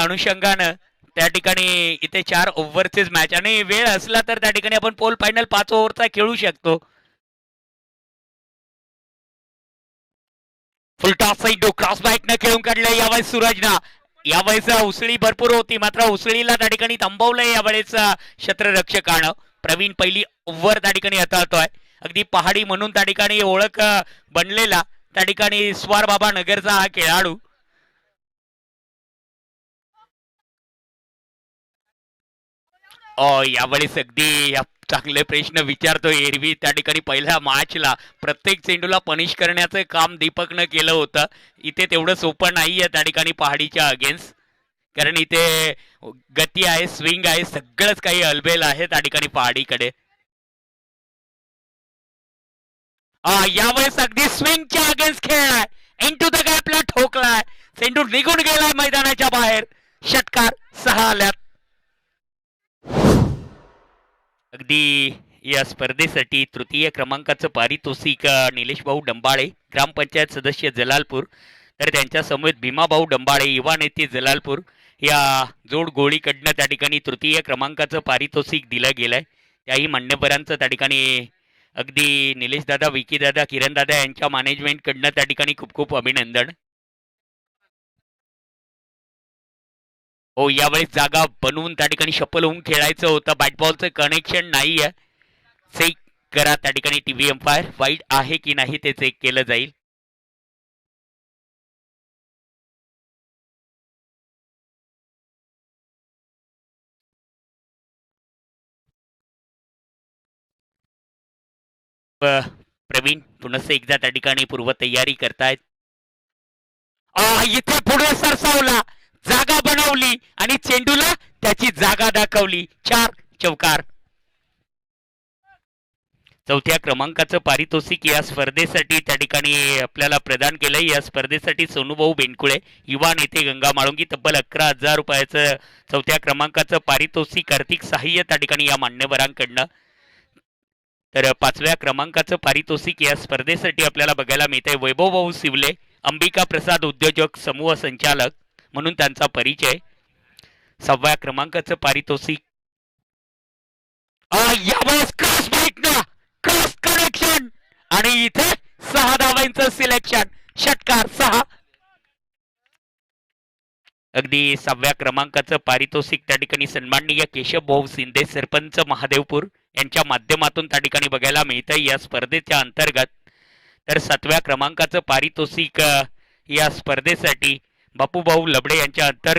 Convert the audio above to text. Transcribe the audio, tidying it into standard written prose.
अनुषंगानं त्या ठिकाणी इथे 4 ओव्हरचेच मॅच आणि वेळ असला तर त्या ठिकाणी आपण पोल फायनल 5 ओव्हरचा खेळू शकतो. फुलटॉस सैंडू क्रॉस बॅक न खेळून काढलंय यावेळेस सूरजना. यावेळेस उसळी भरपूर होती मात्र उसळीला त्या ठिकाणी थांबवलंय यावेळेस क्षेत्ररक्षकानं. प्रवीण पहिली ओव्हर त्या ठिकाणी हाताळतोय. अगदी पहाडी म्हणून त्या ठिकाणी ओळख बनलेला त्या ठिकाणी स्वार बाबा नगरचा हा खेळाडू. यावेळेस अगदी चांगले प्रश्न विचारतोय एरवी. त्या ठिकाणी पहिल्या मॅचला प्रत्येक चेंडूला पनिश करण्याचं काम दीपकनं केलं होतं. इथे तेवढं सोपं नाहीये त्या ठिकाणी पहाडीच्या अगेन्स्ट, कारण इथे गती आहे, स्विंग आहे, सगळंच काही अलबेल आहे त्या ठिकाणी पहाडीकडे. यावेळेस अगदी स्विंगच्या अगेन्स्ट खेळलाय. इनटू द गॅपला ठोकलाय. चेंडू निघून गेलाय मैदानाच्या बाहेर. षटकार 6 आल्यात. अगदी या स्पर्धेसाठी तृतीय क्रमांकाचं पारितोषिक निलेश भाऊ डंबाळे, ग्रामपंचायत सदस्य जलालपूर, तर त्यांच्या समवेत भीमाभाऊ डंबाळे, युवा नेते जलालपूर या जोड गोळीकडनं त्या ठिकाणी तृतीय क्रमांकाचं पारितोषिक दिलं गेलंय. त्याही मान्यवरांचं त्या ठिकाणी अगदी निलेश दादा, विकी दादा, किरण दादा यांच्या मॅनेजमेंटकडनं त्या ठिकाणी खूप खूप अभिनंदन. हो, यावेळेस जागा बनवून त्या ठिकाणी शफल होऊन खेळायचं होतं. बॅट बॉलचं कनेक्शन नाही आहे. चेक करा त्या ठिकाणी टीव्ही एम्पायर, वाईट आहे की नाही ते चेक केलं जाईल. प्रवीण पुनः एकदा त्या ठिकाणी पूर्वतयारी करतायत. इथे पुढे सरसावला, जागा बनवली आणि चेंडूला त्याची जागा दाखवली. 4 चौकार. चौथ्या क्रमांकाचं पारितोषिक या स्पर्धेसाठी त्या ठिकाणी आपल्याला प्रदान केलंय. या स्पर्धेसाठी सोनूभाऊ बेनकुळे, युवा नेते गंगा माळुंगी, तब्बल 11,000 रुपयाचं चौथ्या क्रमांकाचं पारितोषिक आर्थिक सहाय्य त्या ठिकाणी या मान्यवरांकडनं. तर 5व्या क्रमांकाचं पारितोषिक या स्पर्धेसाठी आपल्याला बघायला मिळतंय. वैभव भाऊ सिवले, अंबिका प्रसाद उद्योजक समूह संचालक म्हणून त्यांचा परिचय. 6व्या क्रमांकाचं पारितोषिक यावेळेस क्रॉस बाईकनं क्रॉस कनेक्शन आणि इथे 6 धावांचं सिलेक्शन. षटकार 6. अगदी 6व्या क्रमांकाचं पारितोषिक त्या ठिकाणी सन्माननीय केशव भाऊ शिंदे, सरपंच महादेवपूर यांच्या माध्यमातून त्या ठिकाणी बघायला मिळतंय या स्पर्धेच्या अंतर्गत. तर 7व्या क्रमांकाचं पारितोषिक या स्पर्धेसाठी बापूभाऊ लबडे यांच्या अंतर्गत